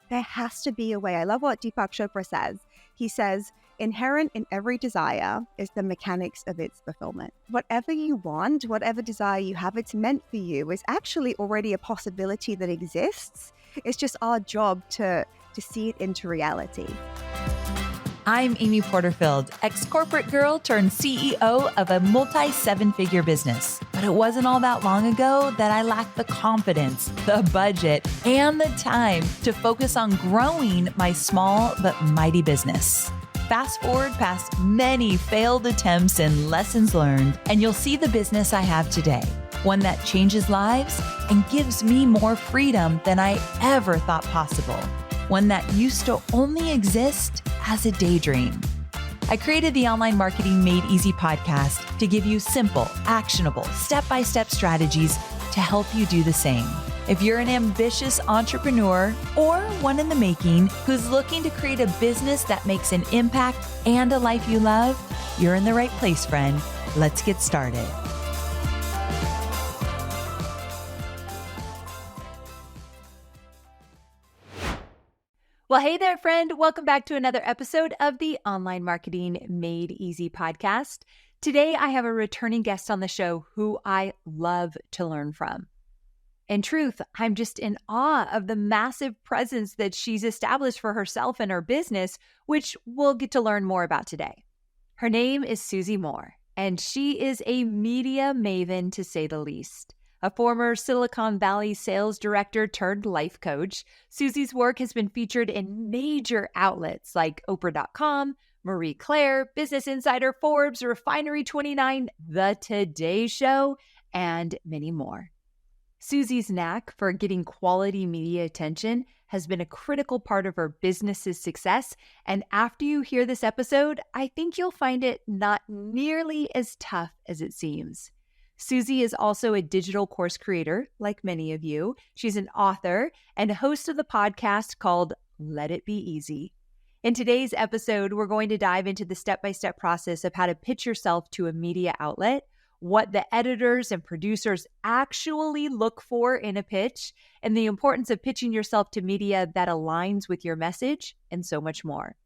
there has to be a way. I love what Deepak Chopra says. He says, inherent in every desire is the mechanics of its fulfillment. Whatever you want, whatever desire you have, it's meant for you, is actually already a possibility that exists. It's just our job to see it into reality. I'm Amy Porterfield, ex-corporate girl turned CEO of a multi-seven-figure business. But it wasn't all that long ago that I lacked the confidence, the budget, and the time to focus on growing my small but mighty business. Fast forward past many failed attempts and lessons learned, and you'll see the business I have today. One that changes lives and gives me more freedom than I ever thought possible. One that used to only exist as a daydream. I created the Online Marketing Made Easy podcast to give you simple, actionable, step-by-step strategies to help you do the same. If you're an ambitious entrepreneur or one in the making who's looking to create a business that makes an impact and a life you love, you're in the right place, friend. Let's get started. Well, hey there, friend. Welcome back to another episode of the Online Marketing Made Easy podcast. Today, I have a returning guest on the show who I love to learn from. In truth, I'm just in awe of the massive presence that she's established for herself and her business, which we'll get to learn more about today. Her name is Susie Moore, and she is a media maven to say the least. A former Silicon Valley sales director turned life coach, Susie's work has been featured in major outlets like Oprah.com, Marie Claire, Business Insider, Forbes, Refinery29, The Today Show, and many more. Susie's knack for getting quality media attention has been a critical part of her business's success, and after you hear this episode, I think you'll find it not nearly as tough as it seems. Susie is also a digital course creator, like many of you. She's an author and a host of the podcast called Let It Be Easy. In today's episode, we're going to dive into the step-by-step process of how to pitch yourself to a media outlet, what the editors and producers actually look for in a pitch, and the importance of pitching yourself to media that aligns with your message, and so much more.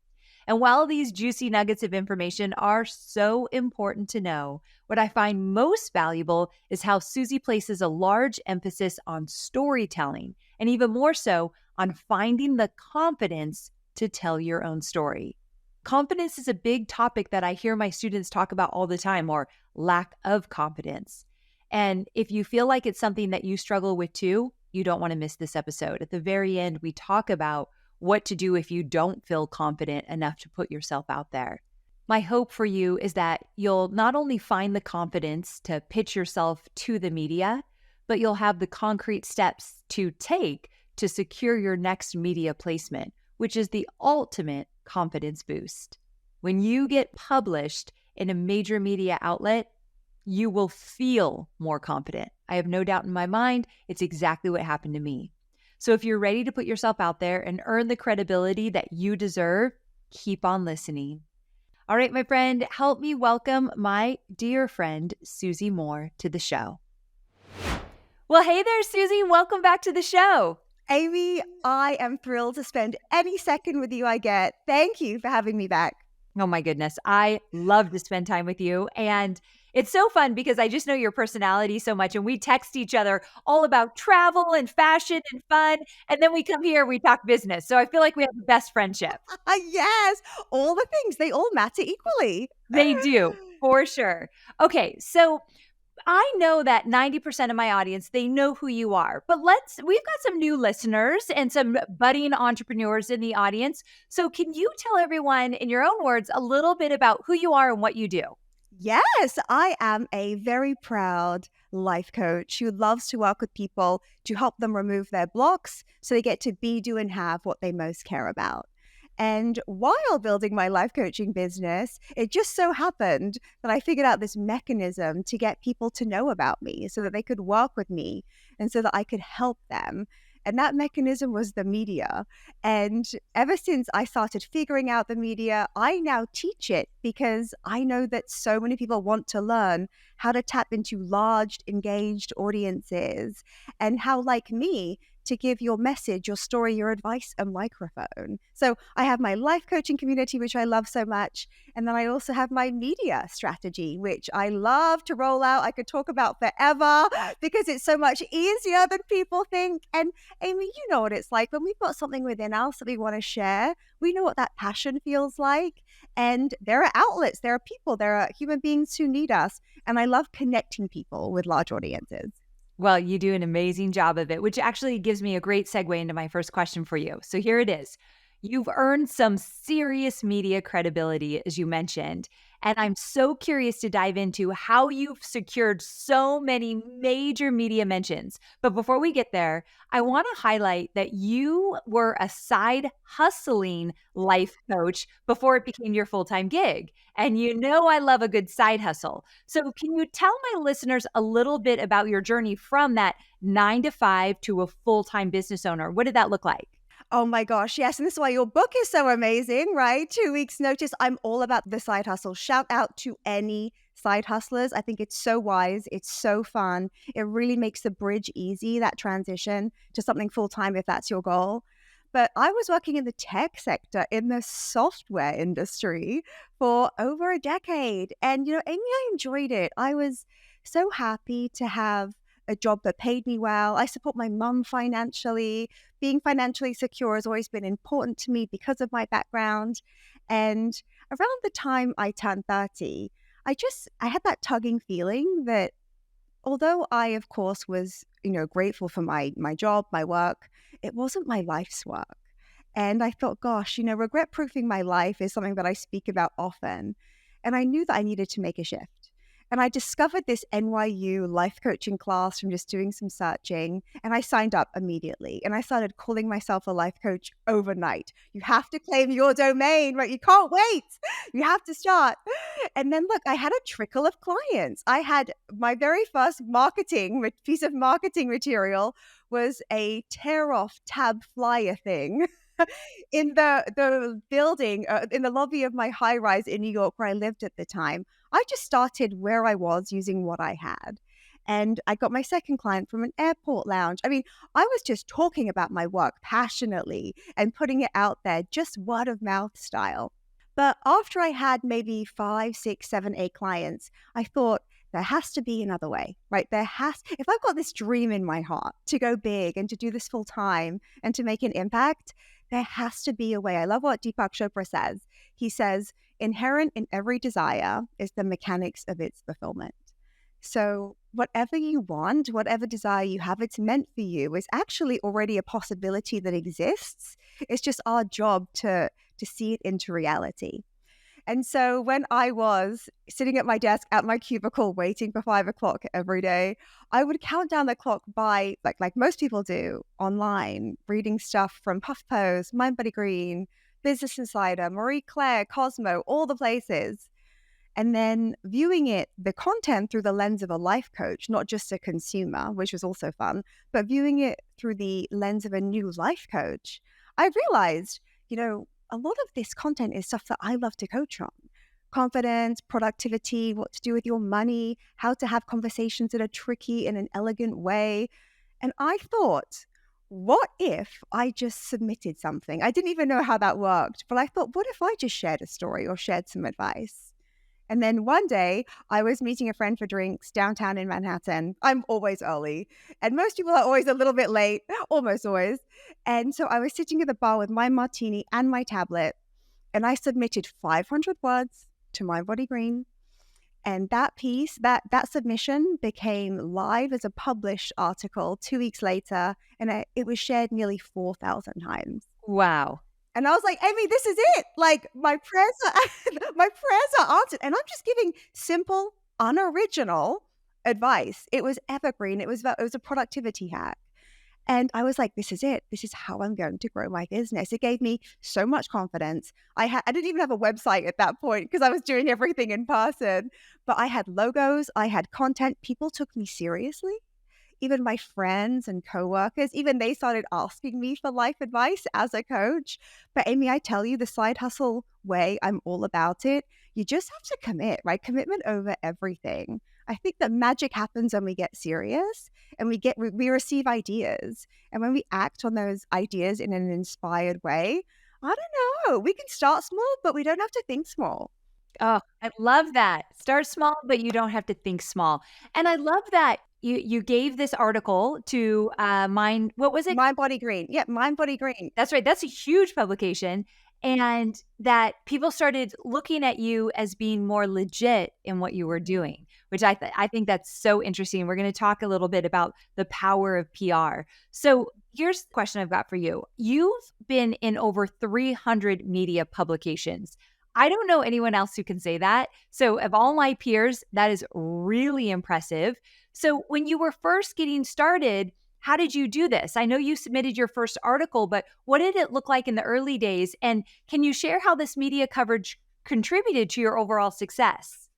And while these juicy nuggets of information are so important to know, what I find most valuable is how Susie places a large emphasis on storytelling, and even more so on finding the confidence to tell your own story. Confidence is a big topic that I hear my students talk about all the time, or lack of confidence. And if you feel like it's something that you struggle with too, you don't want to miss this episode. At the very end, we talk about what to do if you don't feel confident enough to put yourself out there. My hope for you is that you'll not only find the confidence to pitch yourself to the media, but you'll have the concrete steps to take to secure your next media placement, which is the ultimate confidence boost. When you get published in a major media outlet, you will feel more confident. I have no doubt in my mind, it's exactly what happened to me. So if you're ready to put yourself out there and earn the credibility that you deserve, keep on listening. All right, my friend, help me welcome my dear friend, Susie Moore, to the show. Well, hey there, Susie. Welcome back to the show. Amy, I am thrilled to spend any second with you I get. Thank you for having me back. Oh my goodness. I love to spend time with you. And it's so fun because I just know your personality so much. And we text each other all about travel and fashion and fun. And then we come here and we talk business. So I feel like we have the best friendship. Yes, all the things, they all matter equally. They do, for sure. Okay, so I know that 90% of my audience, they know who you are, but we've got some new listeners and some budding entrepreneurs in the audience. So can you tell everyone in your own words a little bit about who you are and what you do? Yes, I am a very proud life coach who loves to work with people to help them remove their blocks so they get to be, do, and have what they most care about. And while building my life coaching business, it just so happened that I figured out this mechanism to get people to know about me so that they could work with me and so that I could help them. And that mechanism was the media. And ever since I started figuring out the media, I now teach it because I know that so many people want to learn how to tap into large, engaged audiences and how, like me, to give your message, your story, your advice a microphone. So I have my life coaching community, which I love so much. And then I also have my media strategy, which I love to roll out. I could talk about forever because it's so much easier than people think. And Amy, you know what it's like when we've got something within us that we want to share. We know what that passion feels like. And there are outlets, there are people, there are human beings who need us. And I love connecting people with large audiences. Well, you do an amazing job of it, which actually gives me a great segue into my first question for you. So here it is. You've earned some serious media credibility, as you mentioned. And I'm so curious to dive into how you've secured so many major media mentions. But before we get there, I want to highlight that you were a side hustling life coach before it became your full-time gig. And you know I love a good side hustle. So can you tell my listeners a little bit about your journey from that 9 to 5 to a full-time business owner? What did that look like? Oh my gosh, yes. And this is why your book is so amazing, right? 2 weeks notice. I'm all about the side hustle. Shout out to any side hustlers. I think it's so wise. It's so fun. It really makes the bridge easy, that transition to something full time if that's your goal. But I was working in the tech sector, in the software industry for over a decade. And, Amy, I enjoyed it. I was so happy to have a job that paid me well. I support my mum financially. Being financially secure has always been important to me because of my background. And around the time I turned 30, I had that tugging feeling that although I, of course, was, grateful for my job, my work, it wasn't my life's work. And I thought, gosh, regret proofing my life is something that I speak about often. And I knew that I needed to make a shift. And I discovered this NYU life coaching class from just doing some searching. And I signed up immediately. And I started calling myself a life coach overnight. You have to claim your domain, right? You can't wait. You have to start. And then look, I had a trickle of clients. I had my very first piece of marketing material was a tear off tab flyer thing. In the building, in the lobby of my high rise in New York where I lived at the time. I just started where I was using what I had. And I got my second client from an airport lounge. I mean, I was just talking about my work passionately and putting it out there, just word of mouth style. But after I had maybe 5, 6, 7, 8 clients, I thought there has to be another way, right? If I've got this dream in my heart to go big and to do this full time and to make an impact, there has to be a way. I love what Deepak Chopra says. He says, inherent in every desire is the mechanics of its fulfillment. So whatever you want, whatever desire you have, it's meant for you is actually already a possibility that exists. It's just our job to see it into reality. And so when I was sitting at my desk at my cubicle waiting for 5 o'clock every day, I would count down the clock by, like most people do, online, reading stuff from HuffPost, MindBodyGreen, Business Insider, Marie Claire, Cosmo, all the places. And then viewing the content through the lens of a life coach, not just a consumer, which was also fun, but viewing it through the lens of a new life coach, I realized, a lot of this content is stuff that I love to coach on. Confidence, productivity, what to do with your money, how to have conversations that are tricky in an elegant way. And I thought, what if I just submitted something? I didn't even know how that worked, but I thought, what if I just shared a story or shared some advice? And then one day I was meeting a friend for drinks downtown in Manhattan. I'm always early, and most people are always a little bit late, almost always. And so I was sitting at the bar with my martini and my tablet, and I submitted 500 words to MindBodyGreen. And that piece, that submission became live as a published article 2 weeks later, and it was shared nearly 4,000 times. Wow. And I was like, Amy, this is it. Like my prayers are answered. And I'm just giving simple, unoriginal advice. It was evergreen. It was a productivity hack. And I was like, this is it. This is how I'm going to grow my business. It gave me so much confidence. I didn't even have a website at that point because I was doing everything in person. But I had logos, I had content. People took me seriously. Even my friends and coworkers, even they started asking me for life advice as a coach. But Amy, I tell you, the side hustle way, I'm all about it. You just have to commit, right? Commitment over everything. I think that magic happens when we get serious and we receive ideas. And when we act on those ideas in an inspired way, I don't know, we can start small, but we don't have to think small. Oh, I love that. Start small, but you don't have to think small. And I love that you gave this article to Mind. What was it? Mind, body, green. Yeah, mind, body, green. That's right. That's a huge publication. And that people started looking at you as being more legit in what you were doing, which I think that's so interesting. We're going to talk a little bit about the power of PR. So here's the question I've got for you. You've been in over 300 media publications. I don't know anyone else who can say that. So of all my peers, that is really impressive. So when you were first getting started, how did you do this? I know you submitted your first article, but what did it look like in the early days? And can you share how this media coverage contributed to your overall success?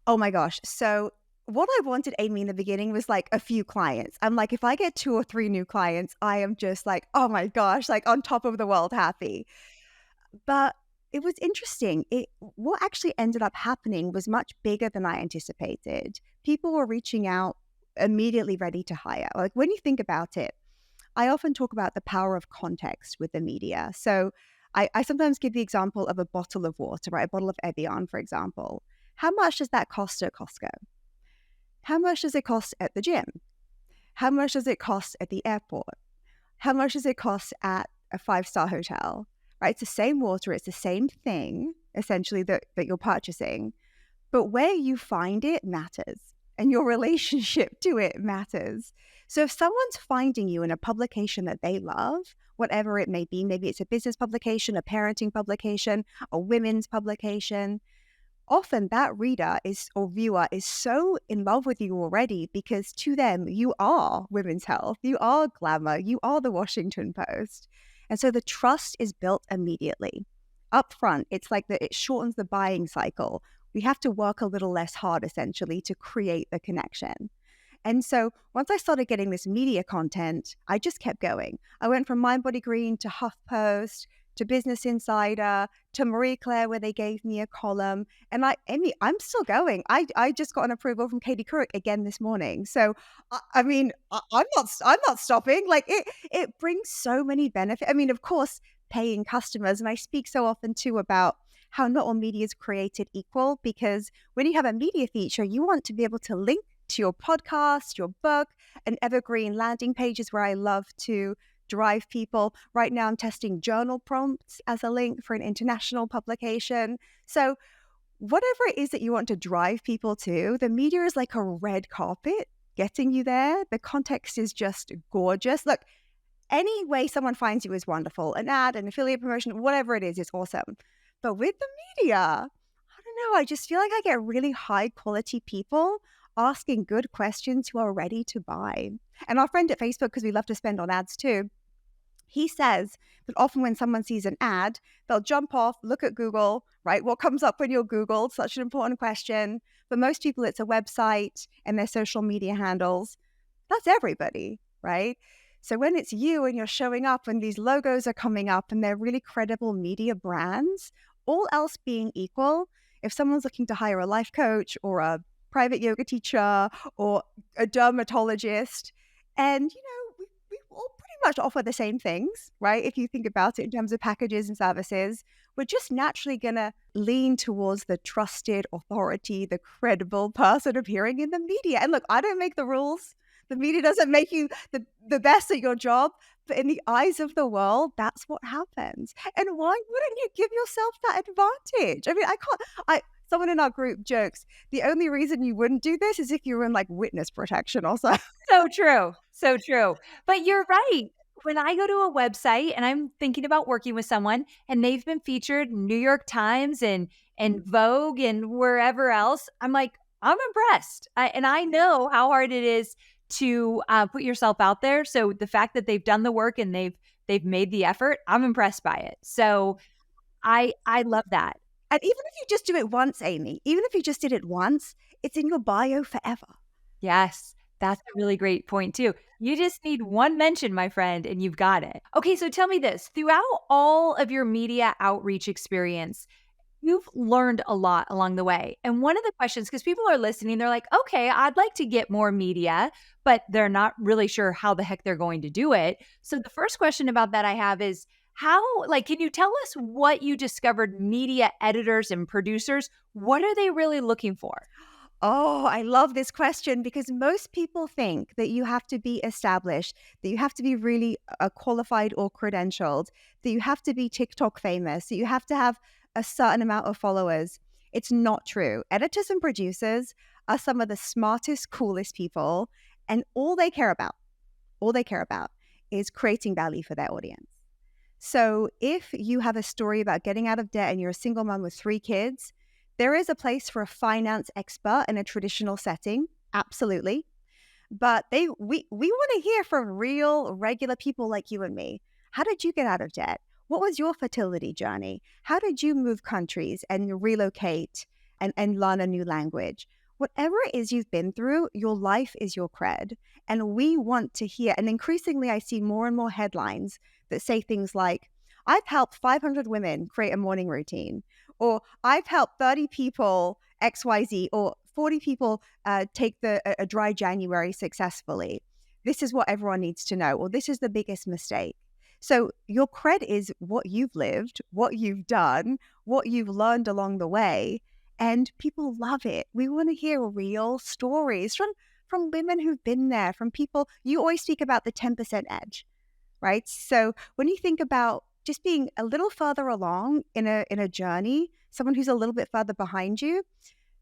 Oh my gosh. So what I wanted, Amy, in the beginning was like a few clients. I'm like, if I get 2 or 3 new clients, I am just like, oh my gosh, like on top of the world happy. But it was interesting. What actually ended up happening was much bigger than I anticipated. People were reaching out immediately ready to hire. Like when you think about it, I often talk about the power of context with the media. So I sometimes give the example of a bottle of water, right? A bottle of Evian, for example. How much does that cost at Costco? How much does it cost at the gym? How much does it cost at the airport? How much does it cost at a 5-star hotel? Right? It's the same water, it's the same thing, essentially, that you're purchasing. But where you find it matters, and your relationship to it matters. So if someone's finding you in a publication that they love, whatever it may be, maybe it's a business publication, a parenting publication, a women's publication, often that reader is or viewer is so in love with you already because to them you are women's health, you are glamour, you are the Washington Post. And so the trust is built immediately. Up front, it's like it shortens the buying cycle. We have to work a little less hard essentially to create the connection. And so once I started getting this media content, I just kept going. I went from Mind Body Green to HuffPost to Business Insider to Marie Claire, where they gave me a column. And Amy, I'm still going. I just got an approval from Katie Couric again this morning. So I'm not stopping. Like it brings so many benefits. I mean, of course, paying customers, and I speak so often too about how not all media is created equal, because when you have a media feature, you want to be able to link to your podcast, your book, and evergreen landing pages where I love to drive people. Right now, I'm testing journal prompts as a link for an international publication. So whatever it is that you want to drive people to, the media is like a red carpet getting you there. The context is just gorgeous. Look, any way someone finds you is wonderful. An ad, an affiliate promotion, whatever it is awesome. But with the media, I don't know, I just feel like I get really high quality people asking good questions who are ready to buy. And our friend at Facebook, because we love to spend on ads too, he says that often when someone sees an ad, they'll jump off, look at Google, right? What comes up when you're Googled? Such an important question. For most people, it's a website and their social media handles. That's everybody, right? So when it's you and you're showing up and these logos are coming up and they're really credible media brands, all else being equal, if someone's looking to hire a life coach or a private yoga teacher or a dermatologist, and we all pretty much offer the same things, right? If you think about it in terms of packages and services, we're just naturally going to lean towards the trusted authority, the credible person appearing in the media. And look, I don't make the rules. The media doesn't make you the best at your job, but in the eyes of the world, that's what happens. And why wouldn't you give yourself that advantage? I mean, someone in our group jokes, the only reason you wouldn't do this is if you were in like witness protection or something. So true. So true. But you're right. When I go to a website and I'm thinking about working with someone and they've been featured in New York Times and Vogue and wherever else, I'm like, I'm impressed. And I know how hard it is to put yourself out there. So the fact that they've done the work and they've made the effort, I'm impressed by it. So I love that. And even if you just do it once, Amy, even if you just did it once, it's in your bio forever. Yes, that's a really great point too. You just need one mention, my friend, and you've got it. Okay, so tell me this. Throughout all of your media outreach experience, you've learned a lot along the way. And one of the questions, because people are listening, they're like, okay, I'd like to get more media, but they're not really sure how the heck they're going to do it. So the first question about that I have is how, like, can you tell us what you discovered media editors and producers, what are they really looking for? Oh, I love this question because most people think that you have to be established, that you have to be really qualified or credentialed, that you have to be TikTok famous, that you have to have a certain amount of followers. It's not true. Editors and producers are some of the smartest, coolest people, and all they care about is creating value for their audience. So if you have a story about getting out of debt and you're a single mom with 3 kids, there is a place for a finance expert in a traditional setting, absolutely. But we want to hear from real, regular people like you and me. How did you get out of debt? What was your fertility journey? How did you move countries and relocate and learn a new language? Whatever it is you've been through, your life is your cred. And we want to hear, and increasingly I see more and more headlines that say things like, I've helped 500 women create a morning routine, or I've helped 30 people XYZ, or 40 people take a dry January successfully. This is what everyone needs to know, or this is the biggest mistake. So your cred is what you've lived, what you've done, what you've learned along the way, and people love it. We want to hear real stories from women who've been there, from people. You always speak about the 10% edge, right? So when you think about just being a little further along in a journey, someone who's a little bit further behind you,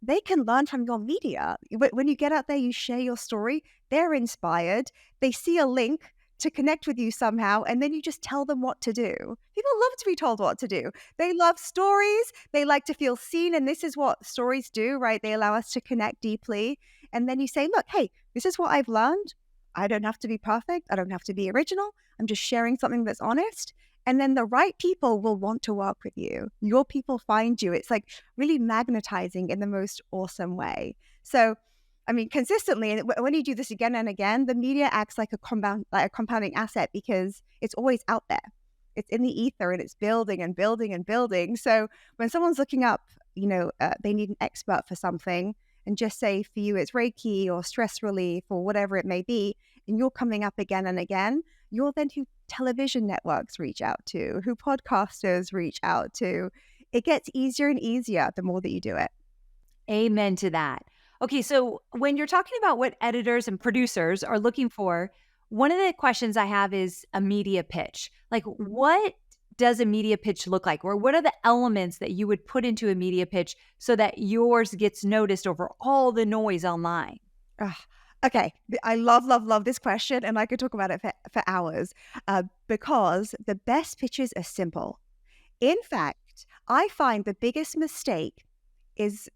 they can learn from your media. When you get out there, you share your story, they're inspired, they see a link to connect with you somehow, and then you just tell them what to do. People love to be told what to do. They love stories, they like to feel seen, and this is what stories do, right? They allow us to connect deeply. And then you say, look, hey, this is what I've learned. I don't have to be perfect. I don't have to be original. I'm just sharing something that's honest. And then the right people will want to work with you. Your people find you. It's like really magnetizing in the most awesome way. So, I mean, consistently, and when you do this again and again, the media acts like a compounding asset because it's always out there. It's in the ether and it's building and building and building. So when someone's looking up, they need an expert for something, and just say for you it's Reiki or stress relief or whatever it may be, and you're coming up again and again, you're then who television networks reach out to, who podcasters reach out to. It gets easier and easier the more that you do it. Amen to that. Okay, so when you're talking about what editors and producers are looking for, one of the questions I have is a media pitch. Like, what does a media pitch look like? Or what are the elements that you would put into a media pitch so that yours gets noticed over all the noise online? Ugh. Okay, I love this question, and I could talk about it for hours because the best pitches are simple. In fact, I find the biggest mistake is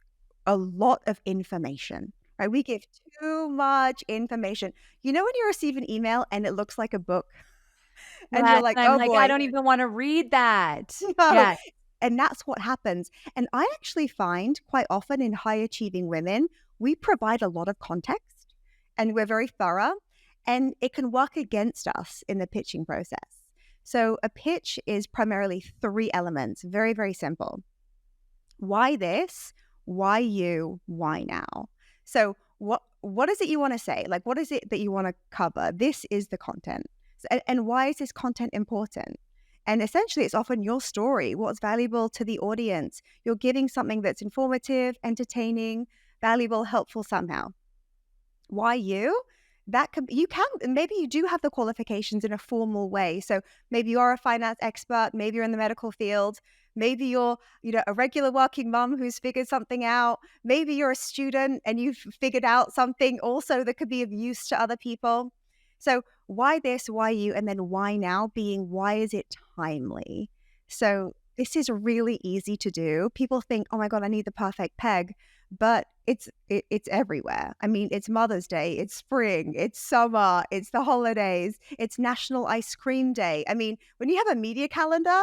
a lot of information, right? We give too much information. You know when you receive an email and it looks like a book and you're Yes, like, and I'm oh like, I boy, don't even want to read that. no. Yes. And that's what happens. And I actually find quite often in high achieving women, we provide a lot of context and we're very thorough, and it can work against us in the pitching process. So a pitch is primarily 3 elements, very, very simple. Why this? Why you? Why now? So what is it you want to say? Like, what is it that you want to cover? This is the content. And why is this content important? And essentially, it's often your story, what's valuable to the audience. You're giving something that's informative, entertaining, valuable, helpful somehow. Why you? Maybe you do have the qualifications in a formal way. So maybe you're a finance expert, maybe you're in the medical field, maybe you're, a regular working mom who's figured something out. Maybe you're a student and you've figured out something also that could be of use to other people. So why this, why you, and then why now being, why is it timely? So this is really easy to do. People think, oh my God, I need the perfect peg, but it's everywhere. I mean, it's Mother's Day, it's spring, it's summer, it's the holidays, it's National Ice Cream Day. I mean, when you have a media calendar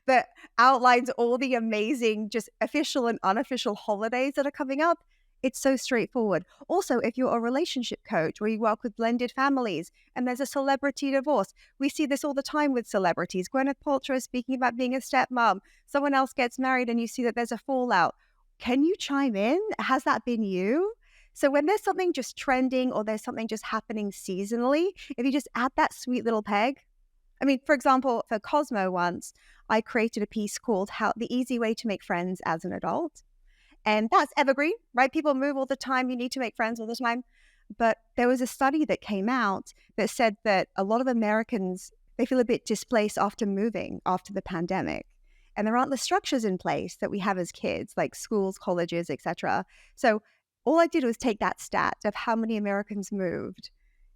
that outlines all the amazing, just official and unofficial holidays that are coming up, It's so straightforward. Also, if you're a relationship coach where you work with blended families and there's a celebrity divorce, we see this all the time with celebrities. Gwyneth Paltrow is speaking about being a stepmom. Someone else gets married and you see that there's a fallout. Can you chime in? Has that been you? So when there's something just trending or there's something just happening seasonally, if you just add that sweet little peg, I mean, for example, for Cosmo once, I created a piece called How the Easy Way to Make Friends as an Adult. And that's evergreen, right? People move all the time. You need to make friends all the time. But there was a study that came out that said that a lot of Americans, they feel a bit displaced after moving after the pandemic. And there aren't the structures in place that we have as kids, like schools, colleges, etc. So all I did was take that stat of how many Americans moved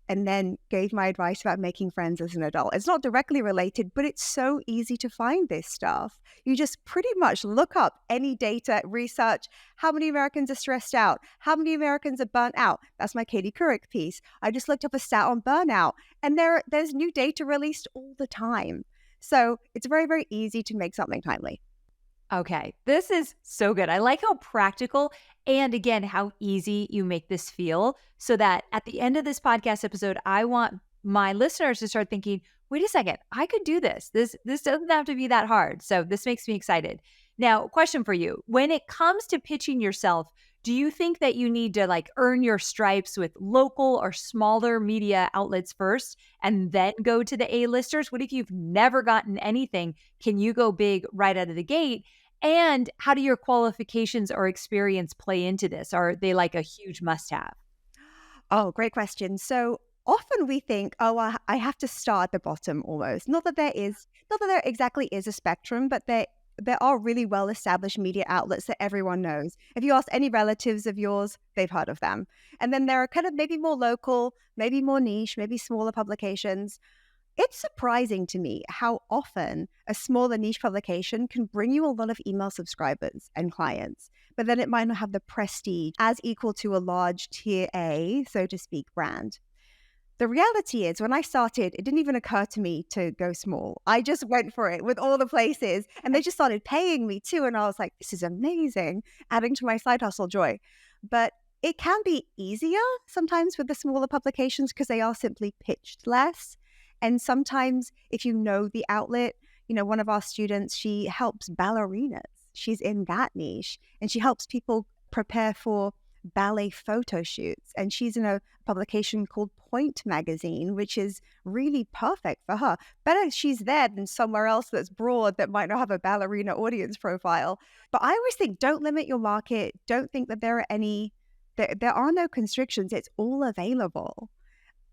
and then gave my advice about making friends as an adult. It's not directly related, but it's so easy to find this stuff. You just pretty much look up any data, research, how many Americans are stressed out, how many Americans are burnt out. That's my Katie Couric piece. I just looked up a stat on burnout, and there's new data released all the time. So it's very, very easy to make something timely. Okay, this is so good. I like how practical and again, how easy you make this feel so that at the end of this podcast episode, I want my listeners to start thinking, wait a second, I could do this. This doesn't have to be that hard. So this makes me excited. Now, question for you. When it comes to pitching yourself, do you think that you need to like earn your stripes with local or smaller media outlets first and then go to the A-listers? What if you've never gotten anything? Can you go big right out of the gate? And how do your qualifications or experience play into this? Are they like a huge must-have? Oh, great question. So often we think, oh, I have to start at the bottom almost. Not that there exactly is a spectrum, but there are really well-established media outlets that everyone knows. If you ask any relatives of yours, they've heard of them. And then there are kind of maybe more local, maybe more niche, maybe smaller publications. It's surprising to me how often a smaller niche publication can bring you a lot of email subscribers and clients, but then it might not have the prestige as equal to a large tier A, so to speak, brand. The reality is, when I started, it didn't even occur to me to go small. I just went for it with all the places, and they just started paying me too. And I was like, this is amazing, adding to my side hustle joy. But it can be easier sometimes with the smaller publications because they are simply pitched less. And sometimes if you know the outlet, one of our students, she helps ballerinas. She's in that niche, and she helps people prepare for ballet photo shoots. And she's in a publication called Point Magazine, which is really perfect for her. Better she's there than somewhere else that's broad that might not have a ballerina audience profile. But I always think, don't limit your market. Don't think that there are no constrictions. It's all available.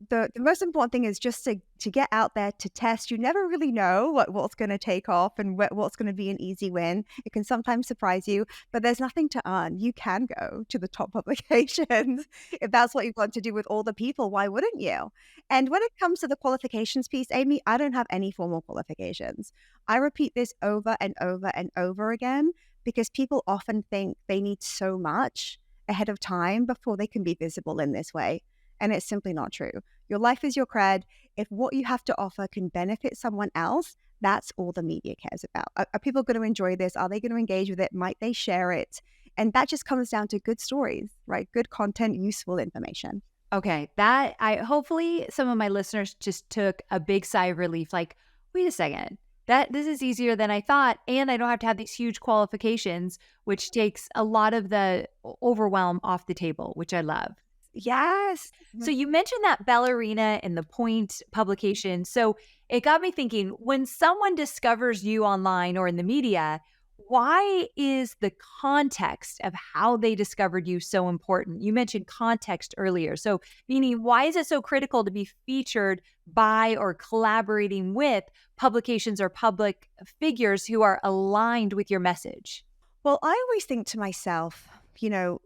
The most important thing is just to get out there to test. You never really know what's going to take off and what's going to be an easy win. It can sometimes surprise you, but there's nothing to earn. You can go to the top publications if that's what you want to do with all the people. Why wouldn't you? And when it comes to the qualifications piece, Amy, I don't have any formal qualifications. I repeat this over and over and over again because people often think they need so much ahead of time before they can be visible in this way. And it's simply not true. Your life is your cred. If what you have to offer can benefit someone else, that's all the media cares about. Are people going to enjoy this? Are they going to engage with it? Might they share it? And that just comes down to good stories, right? Good content, useful information. Okay, that I hopefully some of my listeners just took a big sigh of relief. Like, wait a second, this is easier than I thought, and I don't have to have these huge qualifications, which takes a lot of the overwhelm off the table, which I love. Yes. So you mentioned that ballerina in the Point publication. So it got me thinking, when someone discovers you online or in the media, why is the context of how they discovered you so important? You mentioned context earlier. So meaning, why is it so critical to be featured by or collaborating with publications or public figures who are aligned with your message? Well, I always think to myself,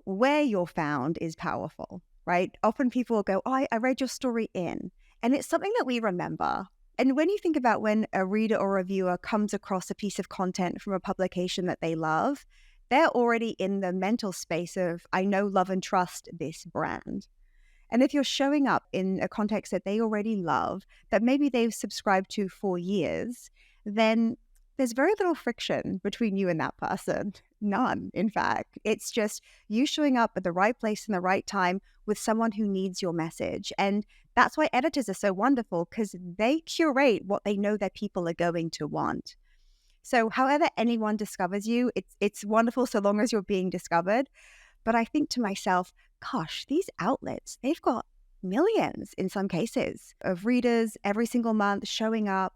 where you're found is powerful, right? Often people will go, oh, I read your story in. And it's something that we remember. And when you think about when a reader or reviewer comes across a piece of content from a publication that they love, they're already in the mental space of, I know, love, and trust this brand. And if you're showing up in a context that they already love, that maybe they've subscribed to for years, then there's very little friction between you and that person. None, in fact. It's just you showing up at the right place in the right time with someone who needs your message. And that's why editors are so wonderful, because they curate what they know that people are going to want. So however anyone discovers you, it's wonderful so long as you're being discovered. But I think to myself, gosh, these outlets, they've got millions in some cases of readers every single month showing up,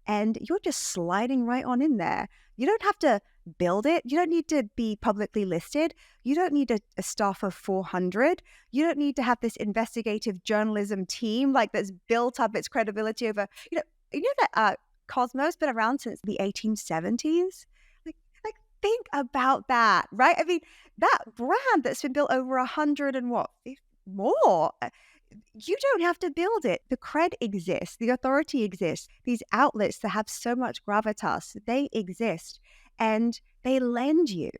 and you're just sliding right on in there. You don't have to build it. You don't need to be publicly listed. You don't need a staff of 400. You don't need to have this investigative journalism team like that's built up its credibility over, that Cosmo's been around since the 1870s. Like think about that, right? I mean, that brand that's been built over 100 and what, more. You don't have to build it. The cred exists. The authority exists. These outlets that have so much gravitas, they exist. And they lend you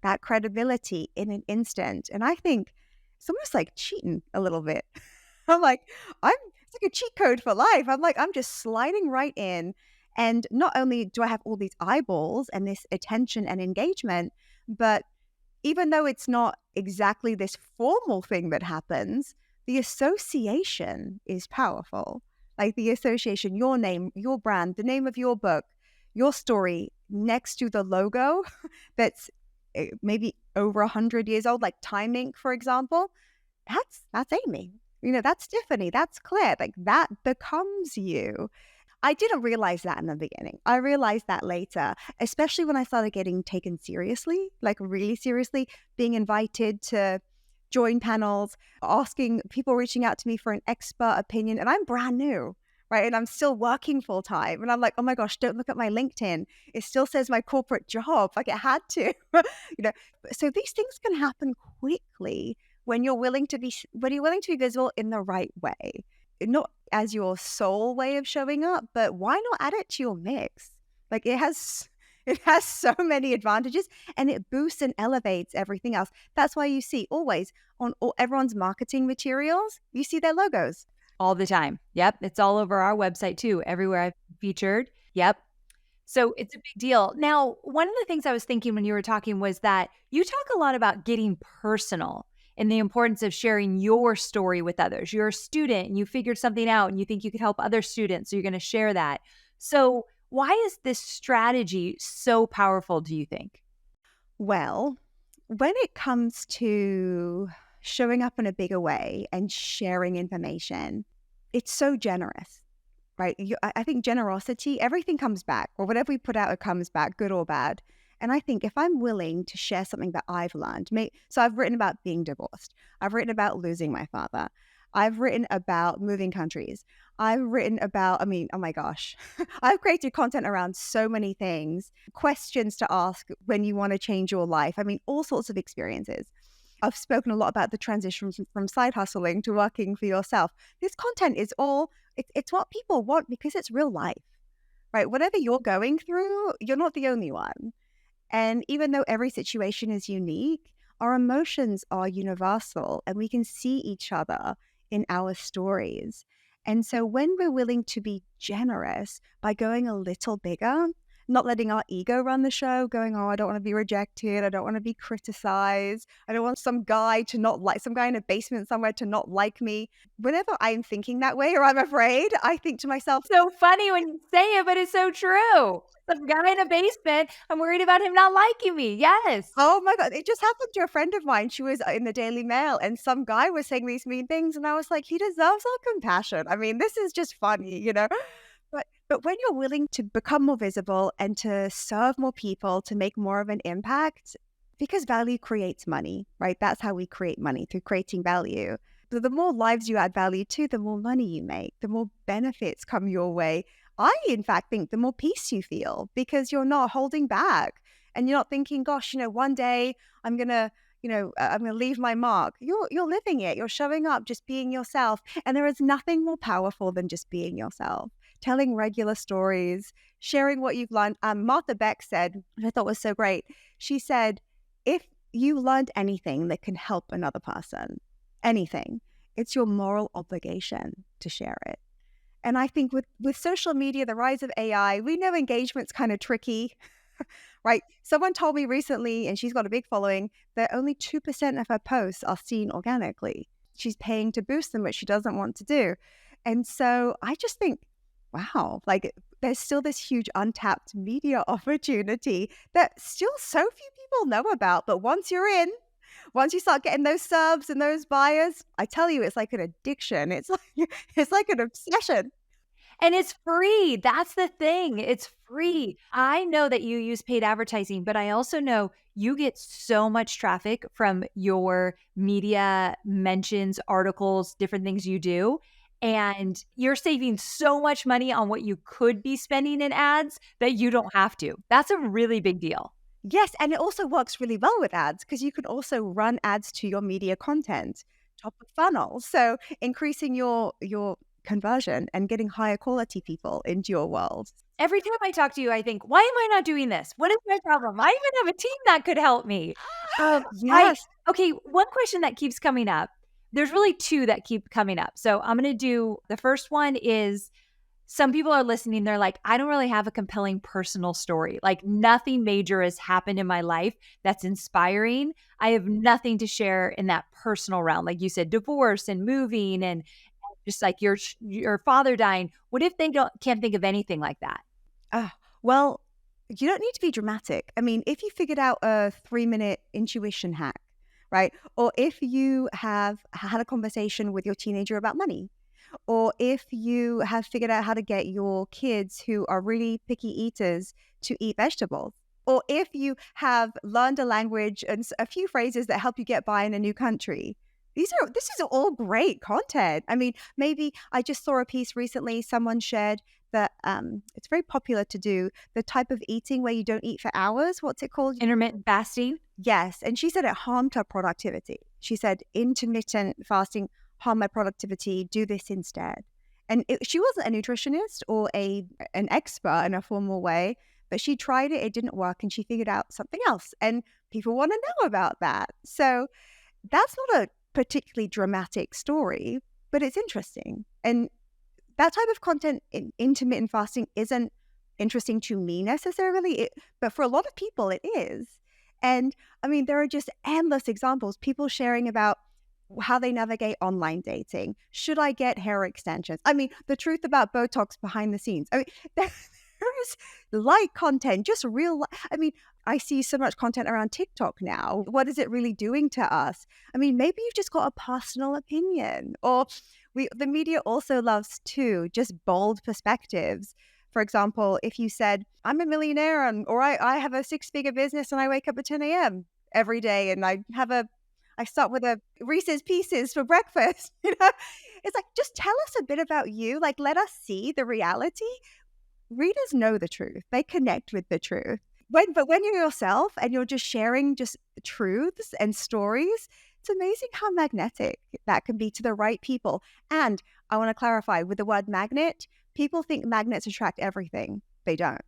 that credibility in an instant. And I think it's almost like cheating a little bit. It's like a cheat code for life. I'm just sliding right in. And not only do I have all these eyeballs and this attention and engagement, but even though it's not exactly this formal thing that happens, the association is powerful. Like the association, your name, your brand, the name of your book, your story next to the logo that's maybe over 100 years old, like Time Inc., for example, that's Amy. That's Tiffany, that's Claire. Like that becomes you. I didn't realize that in the beginning. I realized that later, especially when I started getting taken seriously, like really seriously, being invited to join panels, asking people reaching out to me for an expert opinion. And I'm brand new, right? And I'm still working full time. And I'm like, oh my gosh, don't look at my LinkedIn. It still says my corporate job. Like it had to, So these things can happen quickly when you're willing to be visible in the right way. Not as your sole way of showing up, but why not add it to your mix? Like it has so many advantages, and it boosts and elevates everything else. That's why you see always on everyone's marketing materials, you see their logos. All the time. Yep. It's all over our website too. Everywhere I've featured. Yep. So it's a big deal. Now, one of the things I was thinking when you were talking was that you talk a lot about getting personal and the importance of sharing your story with others. You're a student and you figured something out and you think you could help other students. So you're going to share that. So why is this strategy so powerful, do you think? Well, when it comes to showing up in a bigger way and sharing information, it's so generous, right? I think generosity, everything comes back, or whatever we put out, it comes back, good or bad. And I think if I'm willing to share something that I've learned, so I've written about being divorced. I've written about losing my father. I've written about moving countries. I've written about, oh my gosh, I've created content around so many things, questions to ask when you want to change your life. All sorts of experiences. I've spoken a lot about the transition from side hustling to working for yourself. This content is it's what people want because it's real life, right? Whatever you're going through, you're not the only one. And even though every situation is unique, our emotions are universal and we can see each other in our stories. And so when we're willing to be generous by going a little bigger, not letting our ego run the show, going, oh, I don't want to be rejected. I don't want to be criticized. I don't want some guy in a basement somewhere to not like me. Whenever I'm thinking that way or I'm afraid, I think to myself, so funny when you say it, but it's so true. Some guy in a basement, I'm worried about him not liking me. Yes. Oh my God. It just happened to a friend of mine. She was in the Daily Mail and some guy was saying these mean things. And I was like, he deserves our compassion. This is just funny, But when you're willing to become more visible and to serve more people, to make more of an impact, because value creates money, right? That's how we create money, through creating value. The more lives you add value to, the more money you make, the more benefits come your way. I, in fact, think the more peace you feel because you're not holding back and you're not thinking, gosh, one day I'm going to leave my mark. You're living it. You're showing up, just being yourself. And there is nothing more powerful than just being yourself. Telling regular stories, sharing what you've learned. Martha Beck said, which I thought was so great. She said, if you learned anything that can help another person, anything, it's your moral obligation to share it. And I think with social media, the rise of AI, we know engagement's kind of tricky, right? Someone told me recently, and she's got a big following, that only 2% of her posts are seen organically. She's paying to boost them, which she doesn't want to do. And so I just think, wow, like there's still this huge untapped media opportunity that still so few people know about. But once you're in, once you start getting those subs and those buyers, I tell you, it's like an addiction. It's like it's like an obsession. And it's free. That's the thing. It's free. I know that you use paid advertising, but I also know you get so much traffic from your media mentions, articles, different things you do. And you're saving so much money on what you could be spending in ads that you don't have to. That's a really big deal. Yes, and it also works really well with ads because you can also run ads to your media content, top of funnel. So increasing your conversion and getting higher quality people into your world. Every time I talk to you, I think, why am I not doing this? What is my problem? I even have a team that could help me. I Yes. okay, one question that keeps coming up. There's really two that keep coming up. So I'm going to do the first one is some people are listening. They're like, I don't really have a compelling personal story. Like nothing major has happened in my life that's inspiring. I have nothing to share in that personal realm. Like you said, divorce and moving and just like your father dying. What if they can't think of anything like that? Well, you don't need to be dramatic. I mean, if you figured out a 3-minute intuition hack, right? Or if you have had a conversation with your teenager about money, or if you have figured out how to get your kids who are really picky eaters to eat vegetables, or if you have learned a language and a few phrases that help you get by in a new country. This is all great content. I mean, maybe I just saw a piece recently, someone shared that it's very popular to do the type of eating where you don't eat for hours. What's it called? Intermittent fasting? Yes. And she said it harmed her productivity. She said intermittent fasting harmed my productivity. Do this instead. And she wasn't a nutritionist or an expert in a formal way, but she tried it. It didn't work. And she figured out something else. And people want to know about that. So that's not a particularly dramatic story, but it's interesting. And that type of content in intermittent fasting isn't interesting to me necessarily, but for a lot of people it is. And I mean, there are just endless examples, people sharing about how they navigate online dating. Should I get hair extensions? I mean, the truth about Botox behind the scenes. I mean, there is light content, just I mean, I see so much content around TikTok now. What is it really doing to us? I mean, maybe you've just got a personal opinion, or the media also loves too, just bold perspectives. For example, if you said, I'm a millionaire or I have a 6-figure business and I wake up at 10 a.m. every day and I start with a Reese's Pieces for breakfast. It's like, just tell us a bit about you. Like, let us see the reality. Readers know the truth. They connect with the truth. But when you're yourself and you're just sharing just truths and stories, it's amazing how magnetic that can be to the right people. And I want to clarify with the word magnet, people think magnets attract everything. They don't,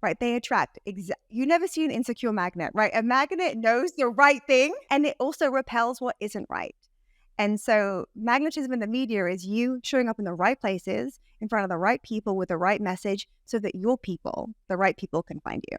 right? They attract, you never see an insecure magnet, right? A magnet knows the right thing and it also repels what isn't right. And so magnetism in the media is you showing up in the right places, in front of the right people with the right message so that your people, the right people, can find you.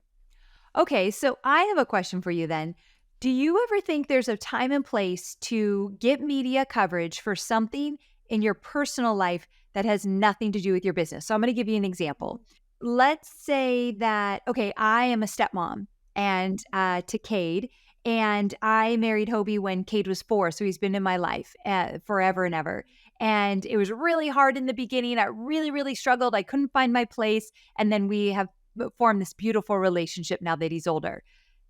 Okay, so I have a question for you then. Do you ever think there's a time and place to get media coverage for something in your personal life that has nothing to do with your business? So I'm going to give you an example. Let's say that, okay, I am a stepmom and to Cade, and I married Hobie when Cade was 4, so he's been in my life forever and ever. And it was really hard in the beginning. I really, really struggled. I couldn't find my place. And then we have formed this beautiful relationship now that he's older.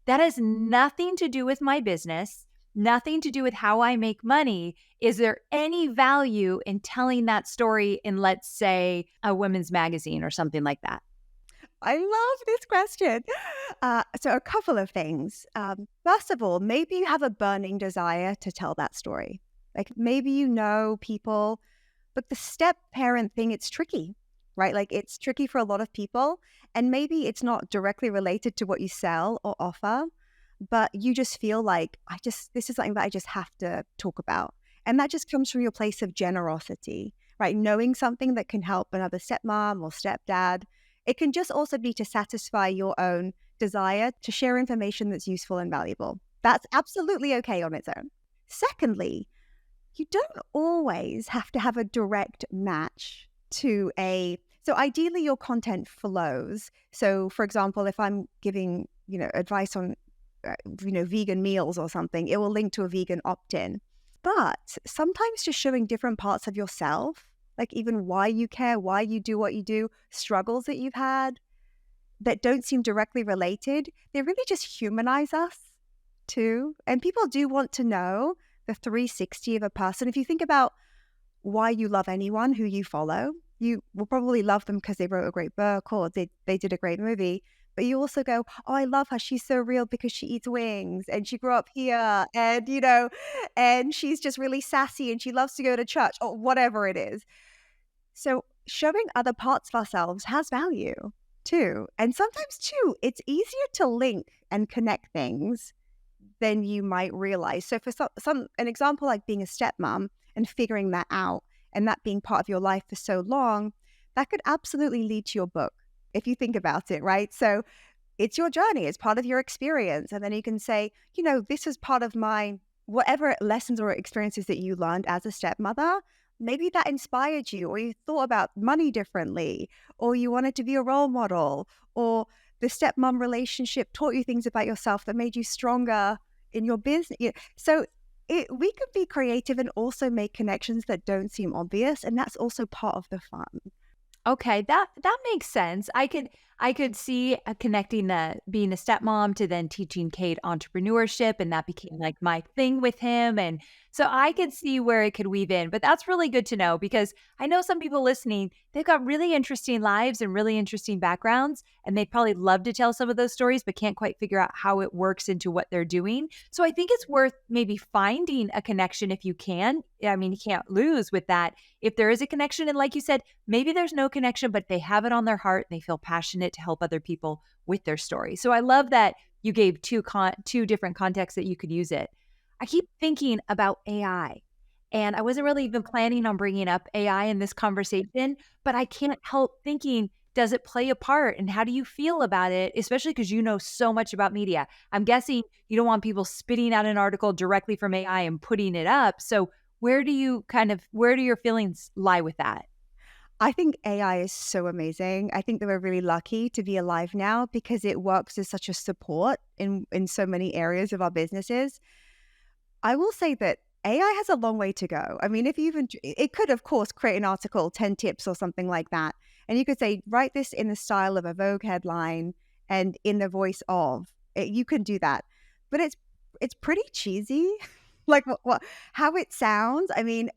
That has nothing to do with my business, nothing to do with how I make money. Is there any value in telling that story in, let's say, a women's magazine or something like that? I love this question. So a couple of things. First of all, maybe you have a burning desire to tell that story. Like maybe you know people, but the step parent thing, it's tricky, right? Like it's tricky for a lot of people. And maybe it's not directly related to what you sell or offer, but you just feel like, this is something that I just have to talk about. And that just comes from your place of generosity. right? Knowing something that can help another stepmom or stepdad. It can just also be to satisfy your own desire to share information that's useful and valuable. That's absolutely okay on its own. Secondly, you don't always have to have a direct match to a so ideally your content flows. So for example, if I'm giving, advice on vegan meals or something, it will link to a vegan opt-in. But sometimes just showing different parts of yourself, like even why you care, why you do what you do, struggles that you've had that don't seem directly related, they really just humanize us too. And people do want to know the 360 of a person. If you think about why you love anyone who you follow, you will probably love them because they wrote a great book or they did a great movie. But you also go, oh, I love her. She's so real because she eats wings and she grew up here and, and she's just really sassy and she loves to go to church or whatever it is. So showing other parts of ourselves has value too. And sometimes too, it's easier to link and connect things than you might realize. So for an example like being a stepmom and figuring that out and that being part of your life for so long, that could absolutely lead to your book if you think about it, right? So it's your journey, it's part of your experience. And then you can say, this is part of my whatever lessons or experiences that you learned as a stepmother. Maybe that inspired you, or you thought about money differently, or you wanted to be a role model, or the stepmom relationship taught you things about yourself that made you stronger in your business. So we could be creative and also make connections that don't seem obvious. And that's also part of the fun. Okay, that makes sense. I could see connecting the being a stepmom to then teaching Kate entrepreneurship, and that became like my thing with him, and so I could see where it could weave in. But that's really good to know because I know some people listening, they've got really interesting lives and really interesting backgrounds, and they'd probably love to tell some of those stories, but can't quite figure out how it works into what they're doing. So I think it's worth maybe finding a connection if you can. I mean, you can't lose with that if there is a connection. And like you said, maybe there's no connection, but they have it on their heart and they feel passionate to help other people with their story. So I love that you gave two different contexts that you could use it. I keep thinking about AI, and I wasn't really even planning on bringing up AI in this conversation, but I can't help thinking, does it play a part and how do you feel about it? Especially because you know so much about media. I'm guessing you don't want people spitting out an article directly from AI and putting it up. So where do your feelings lie with that? I think AI is so amazing. I think that we're really lucky to be alive now because it works as such a support in so many areas of our businesses. I will say that AI has a long way to go. I mean, if you even, it could, of course, create an article, 10 tips or something like that. And you could say, write this in the style of a Vogue headline and in the voice of. You can do that. But it's pretty cheesy. Like how it sounds. I mean,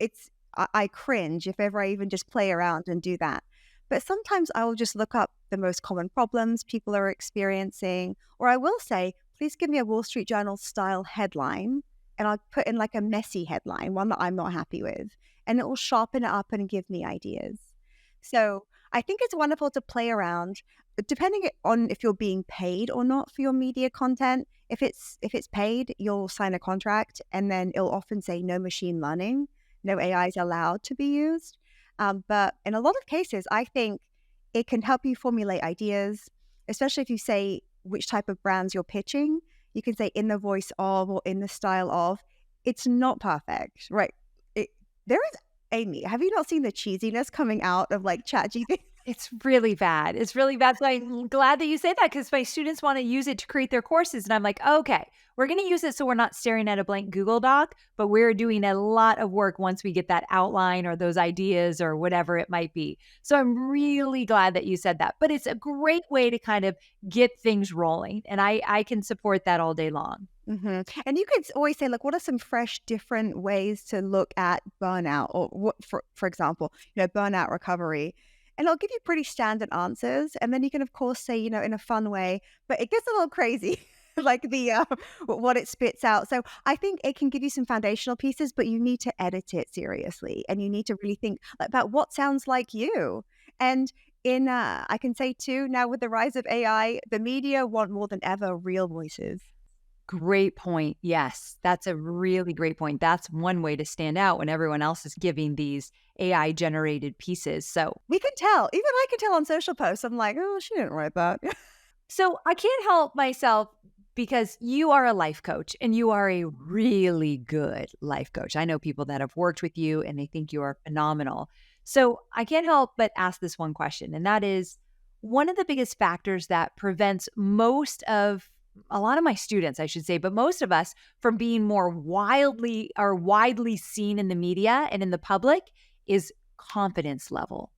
I cringe if ever I even just play around and do that. But sometimes I will just look up the most common problems people are experiencing, or I will say, please give me a Wall Street Journal style headline, and I'll put in like a messy headline, one that I'm not happy with, and it will sharpen it up and give me ideas. So I think it's wonderful to play around, depending on if you're being paid or not for your media content. If it's paid, you'll sign a contract, and then it'll often say no machine learning, no AI is allowed to be used. But in a lot of cases, I think it can help you formulate ideas, especially if you say which type of brands you're pitching. You can say in the voice of or in the style of. It's not perfect, right? There is, Amy, have you not seen the cheesiness coming out of like ChatGPT? It's really bad. It's really bad. So I'm glad that you say that because my students want to use it to create their courses. And I'm like, okay, we're going to use it so we're not staring at a blank Google Doc, but we're doing a lot of work once we get that outline or those ideas or whatever it might be. So I'm really glad that you said that. But it's a great way to kind of get things rolling. And I can support that all day long. Mm-hmm. And you could always say, look, what are some fresh, different ways to look at burnout, or what, for example, burnout recovery? And I'll give you pretty standard answers. And then you can, of course, say, in a fun way, but it gets a little crazy, like what it spits out. So I think it can give you some foundational pieces, but you need to edit it seriously. And you need to really think about what sounds like you. And I can say too, now with the rise of AI, the media want more than ever real voices. Great point. Yes, that's a really great point. That's one way to stand out when everyone else is giving these AI generated pieces. We can tell. Even I can tell on social posts. I'm like, oh, she didn't write that. So I can't help myself because you are a life coach and you are a really good life coach. I know people that have worked with you and they think you are phenomenal. So I can't help but ask this one question, and that is one of the biggest factors that prevents most of a lot of my students, I should say, but most of us from being more widely seen in the media and in the public is confidence level.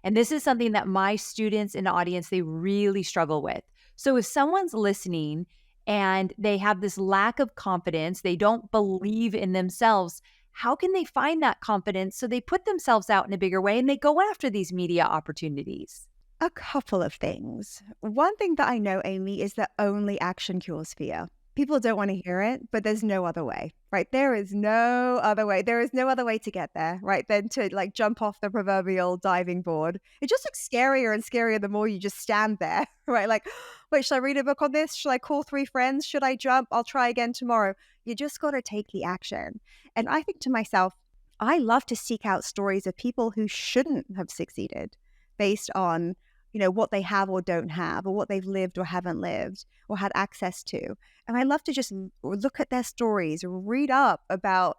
And this is something that my students and audience, they really struggle with. So if someone's listening and they have this lack of confidence, they don't believe in themselves, how can they find that confidence so they put themselves out in a bigger way and they go after these media opportunities? A couple of things. One thing that I know, Amy, is that only action cures fear. People don't want to hear it, but there's no other way, right? There is no other way. There is no other way to get there, right? Than to like jump off the proverbial diving board. It just looks scarier and scarier the more you just stand there, right? Like, wait, should I read a book on this? Should I call 3 friends? Should I jump? I'll try again tomorrow. You just got to take the action. And I think to myself, I love to seek out stories of people who shouldn't have succeeded based on what they have or don't have, or what they've lived or haven't lived or had access to. And I love to just look at their stories, read up about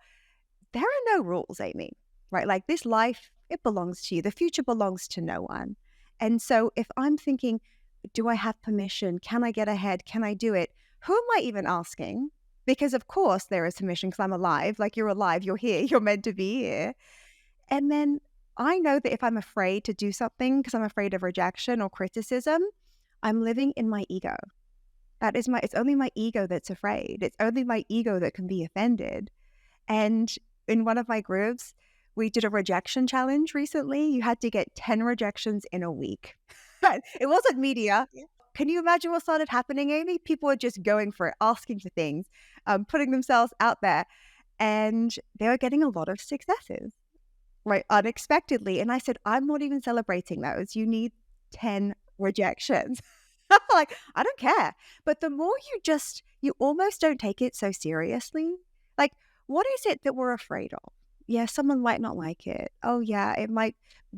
there are no rules, Amy, right? Like this life, it belongs to you. The future belongs to no one. And so if I'm thinking, do I have permission? Can I get ahead? Can I do it? Who am I even asking? Because of course there is permission because I'm alive. Like you're alive, you're here, you're meant to be here. And then I know that if I'm afraid to do something because I'm afraid of rejection or criticism, I'm living in my ego. It's only my ego that's afraid. It's only my ego that can be offended. And in one of my groups, we did a rejection challenge recently. You had to get 10 rejections in a week. It wasn't media. Yeah. Can you imagine what started happening, Amy? People were just going for it, asking for things, putting themselves out there. And they were getting a lot of successes, right? Unexpectedly. And I said, I'm not even celebrating those. You need 10 rejections. Like, I don't care. But the more you almost don't take it so seriously. Like, what is it that we're afraid of? Yeah, someone might not like it. Oh, yeah, it might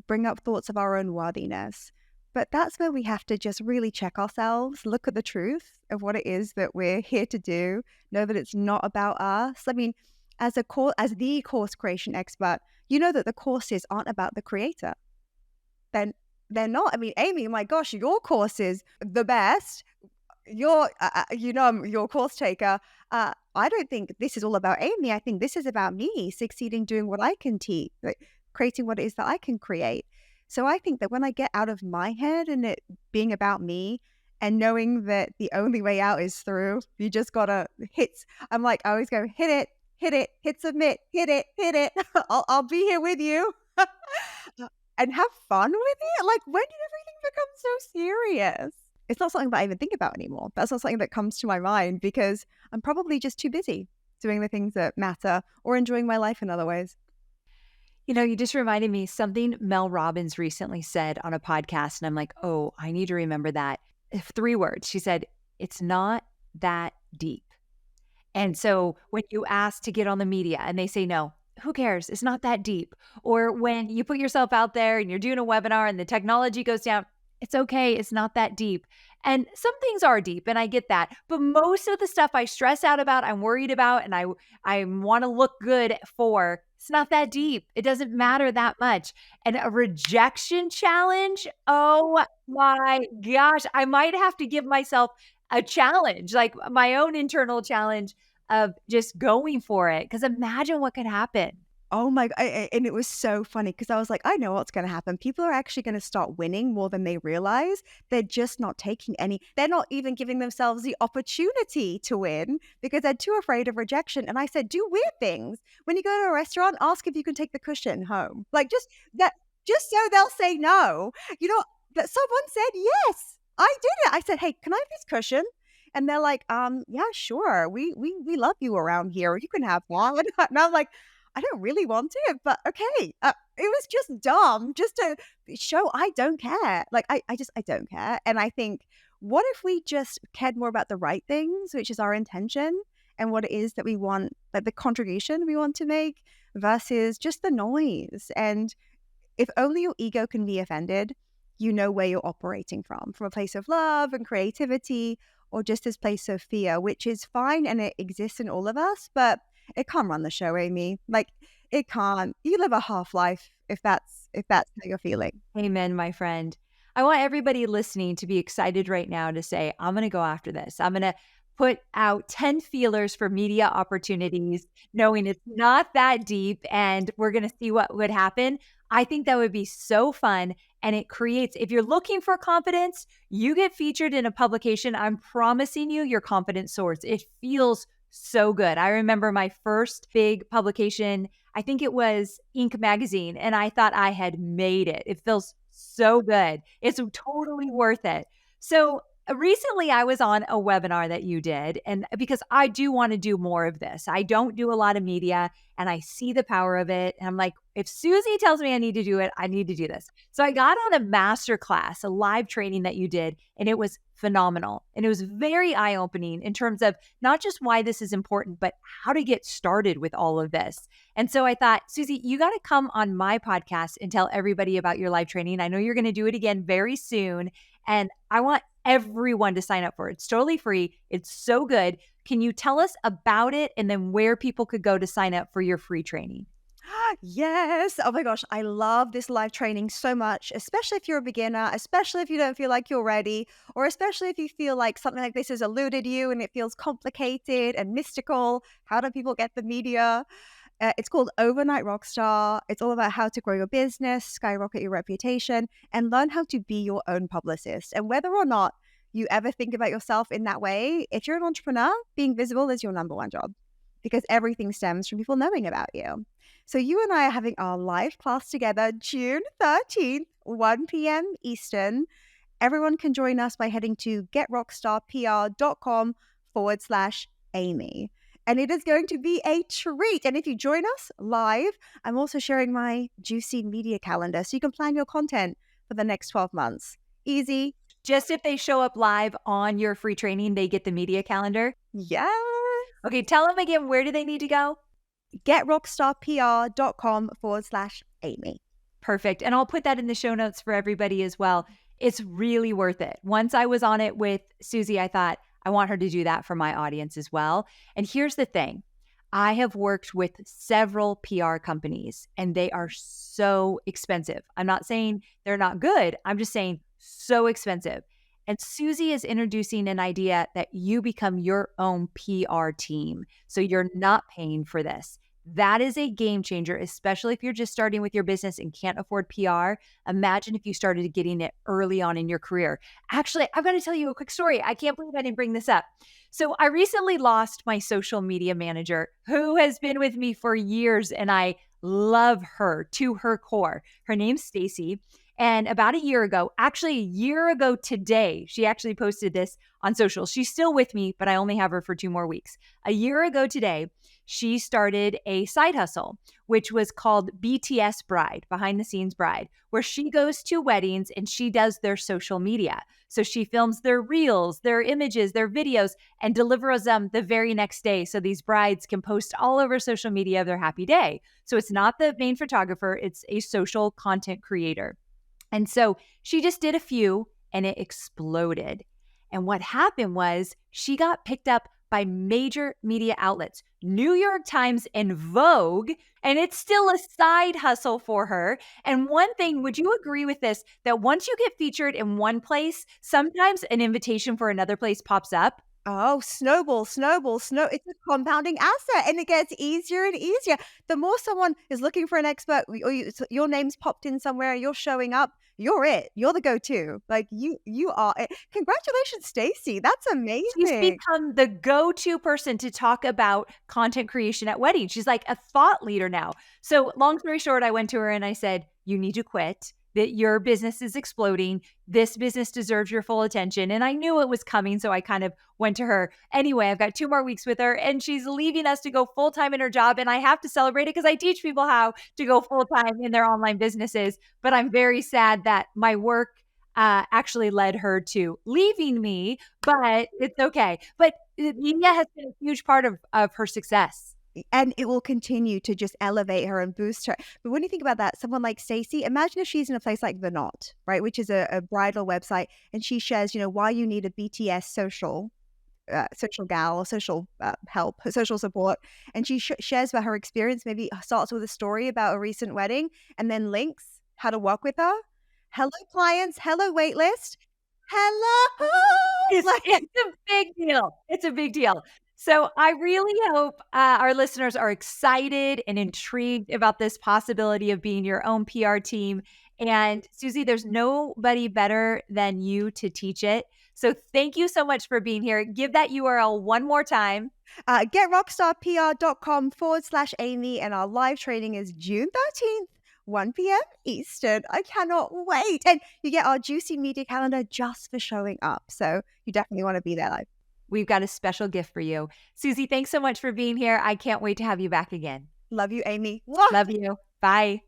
bring up thoughts of our own worthiness. But that's where we have to just really check ourselves, look at the truth of what it is that we're here to do, know that it's not about us. I mean, as the course creation expert, you know that the courses aren't about the creator. Then they're not. I mean, Amy, my gosh, your course is the best. I'm your course taker. I don't think this is all about Amy. I think this is about me succeeding, doing what I can teach, like creating what it is that I can create. So I think that when I get out of my head and it being about me and knowing that the only way out is through, you just gotta hit. I'm like, I always go, hit submit, hit it. I'll be here with you. And have fun with it? Like, when did everything become so serious? It's not something that I even think about anymore. That's not something that comes to my mind because I'm probably just too busy doing the things that matter or enjoying my life in other ways. You just reminded me something Mel Robbins recently said on a podcast. And I'm like, oh, I need to remember that. 3 words. She said, it's not that deep. And so when you ask to get on the media and they say no, who cares? It's not that deep. Or when you put yourself out there and you're doing a webinar and the technology goes down, it's okay. It's not that deep. And some things are deep and I get that. But most of the stuff I stress out about, I'm worried about, and I want to look good for, it's not that deep. It doesn't matter that much. And a rejection challenge, oh my gosh, I might have to give myself a challenge, like my own internal challenge of just going for it. Because imagine what could happen. Oh my, and it was so funny because I was like, I know what's going to happen. People are actually going to start winning more than they realize. They're just not taking they're not even giving themselves the opportunity to win because they're too afraid of rejection. And I said, do weird things. When you go to a restaurant, ask if you can take the cushion home. Like just so they'll say no. That someone said yes. I did it. I said, hey, can I have this cushion? And they're like, yeah, sure. We love you around here. You can have one. And I'm like, I don't really want it, but okay. It was just dumb just to show I don't care. Like, I don't care. And I think what if we just cared more about the right things, which is our intention and what it is that we want, like the contribution we want to make versus just the noise? And if only your ego can be offended, you know where you're operating from a place of love and creativity, or just this place of fear, which is fine and it exists in all of us, but it can't run the show, Amy. Like it can't. You live a half life if that's how you're feeling. Amen, my friend. I want everybody listening to be excited right now to say, I'm going to go after this. I'm going to put out 10 feelers for media opportunities, knowing it's not that deep and we're going to see what would happen. I think that would be so fun. And it creates, if you're looking for confidence, you get featured in a publication. I'm promising you, your confidence soars. It feels so good. I remember my first big publication, I think it was Inc. magazine, and I thought I had made it. It feels so good. It's totally worth it. So recently I was on a webinar that you did, and because I do want to do more of this, I don't do a lot of media and I see the power of it. And I'm like, if Susie tells me I need to do it, I need to do this. So I got on a master class, a live training that you did, and it was phenomenal. And it was very eye-opening in terms of not just why this is important, but how to get started with all of this. And so I thought, Susie, you got to come on my podcast and tell everybody about your live training. I know you're going to do it again very soon. And I want everyone to sign up for it. It's totally free. It's so good. Can you tell us about it and then where people could go to sign up for your free training? Yes. Oh my gosh. I love this live training so much, especially if you're a beginner, especially if you don't feel like you're ready, or especially if you feel like something like this has eluded you and it feels complicated and mystical. How do people get the media? It's called Overnight Rockstar. It's all about how to grow your business, skyrocket your reputation, and learn how to be your own publicist. And whether or not you ever think about yourself in that way, if you're an entrepreneur, being visible is your number one job because everything stems from people knowing about you. So you and I are having our live class together June 13th, 1 p.m. Eastern. Everyone can join us by heading to getrockstarpr.com/Amy. And it is going to be a treat. And if you join us live, I'm also sharing my juicy media calendar so you can plan your content for the next 12 months. Easy. Just if they show up live on your free training, they get the media calendar. Yes. Okay, tell them again, where do they need to go? getrockstarpr.com/Amy. Perfect. And I'll put that in the show notes for everybody as well. It's really worth it. Once I was on it with Susie, I thought, I want her to do that for my audience as well. And here's the thing. I have worked with several PR companies and they are so expensive. I'm not saying they're not good. I'm just saying so expensive. And Susie is introducing an idea that you become your own PR team. So you're not paying for this. That is a game changer, especially if you're just starting with your business and can't afford PR. Imagine if you started getting it early on in your career. Actually, I'm going to tell you a quick story. I can't believe I didn't bring this up. So I recently lost my social media manager who has been with me for years, and I love her to her core. Her name's Stacy. And about a year ago today, she actually posted this on social. She's still with me, but I only have her for 2 more weeks. A year ago today, she started a side hustle, which was called BTS Bride, Behind the Scenes Bride, where she goes to weddings and she does their social media. So she films their reels, their images, their videos, and delivers them the very next day. So these brides can post all over social media of their happy day. So it's not the main photographer, it's a social content creator. And so she just did a few and it exploded. And what happened was she got picked up by major media outlets, New York Times and Vogue, and it's still a side hustle for her. And one thing, would you agree with this, that once you get featured in one place, sometimes an invitation for another place pops up? Oh, snowball. It's a compounding asset and it gets easier and easier. The more someone is looking for an expert or your name's popped in somewhere, you're showing up, you're it. You're the go-to. Like you are it. Congratulations, Stacy. That's She's amazing. become the go-to person to talk about content creation at weddings. She's like a thought leader now. So long story short, I went to her and I said, you need to quit. That your business is exploding. This business deserves your full attention. And I knew it was coming. So I kind of went to her. Anyway, I've got 2 more weeks with her and she's leaving us to go full-time in her job. And I have to celebrate it because I teach people how to go full-time in their online businesses. But I'm very sad that my work, actually led her to leaving me, but it's okay. But media has been a huge part of her success. And it will continue to just elevate her and boost her. But when you think about that, someone like Stacey, imagine if she's in a place like The Knot, right, which is a bridal website, and she shares, why you need a BTS social gal or social help, social support. And she shares about her experience, maybe starts with a story about a recent wedding and then links how to work with her. Hello, clients. Hello, waitlist. Hello. It's a big deal. It's a big deal. So I really hope our listeners are excited and intrigued about this possibility of being your own PR team. And Susie, there's nobody better than you to teach it. So thank you so much for being here. Give that URL one more time. GetRockstarPR.com/Amy, and our live training is June 13th. 1 p.m. Eastern. I cannot wait. And you get our juicy media calendar just for showing up. So you definitely want to be there live. We've got a special gift for you. Susie, thanks so much for being here. I can't wait to have you back again. Love you, Amy. Mwah! Love you. Bye.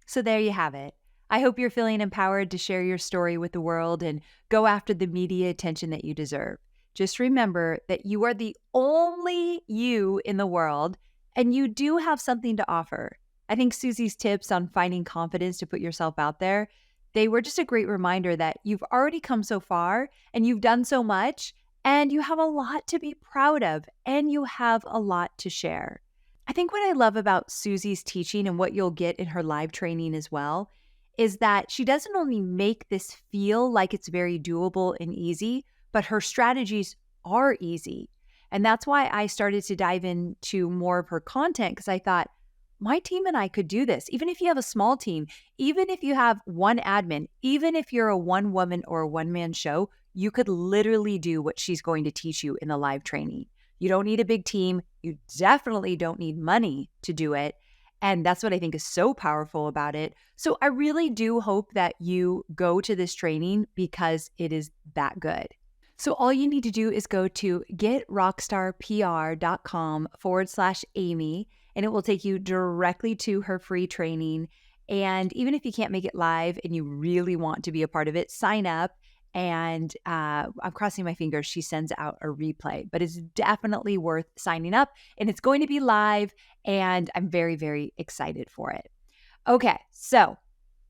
So there you have it. I hope you're feeling empowered to share your story with the world and go after the media attention that you deserve. Just remember that you are the only you in the world, and you do have something to offer. I think Susie's tips on finding confidence to put yourself out there, they were just a great reminder that you've already come so far and you've done so much and you have a lot to be proud of and you have a lot to share. I think what I love about Susie's teaching and what you'll get in her live training as well is that she doesn't only make this feel like it's very doable and easy, but her strategies are easy. And that's why I started to dive into more of her content because I thought, my team and I could do this. Even if you have a small team, even if you have one admin, even if you're a one woman or a one man show, you could literally do what she's going to teach you in the live training. You don't need a big team. You definitely don't need money to do it. And that's what I think is so powerful about it. So I really do hope that you go to this training because it is that good. So all you need to do is go to getrockstarpr.com/Amy, and it will take you directly to her free training. And even if you can't make it live and you really want to be a part of it, sign up. And I'm crossing my fingers she sends out a replay, but it's definitely worth signing up. And it's going to be live, and I'm very, very excited for it. Okay, so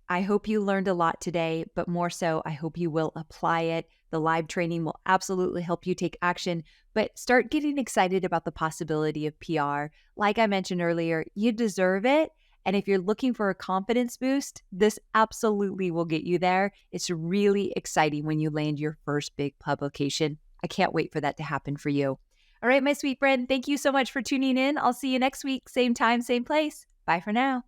I hope you learned a lot today, but more so, I hope you will apply it. The live training will absolutely help you take action, but start getting excited about the possibility of PR. Like I mentioned earlier, you deserve it. And if you're looking for a confidence boost, this absolutely will get you there. It's really exciting when you land your first big publication. I can't wait for that to happen for you. All right, my sweet friend, thank you so much for tuning in. I'll see you next week, same time, same place. Bye for now.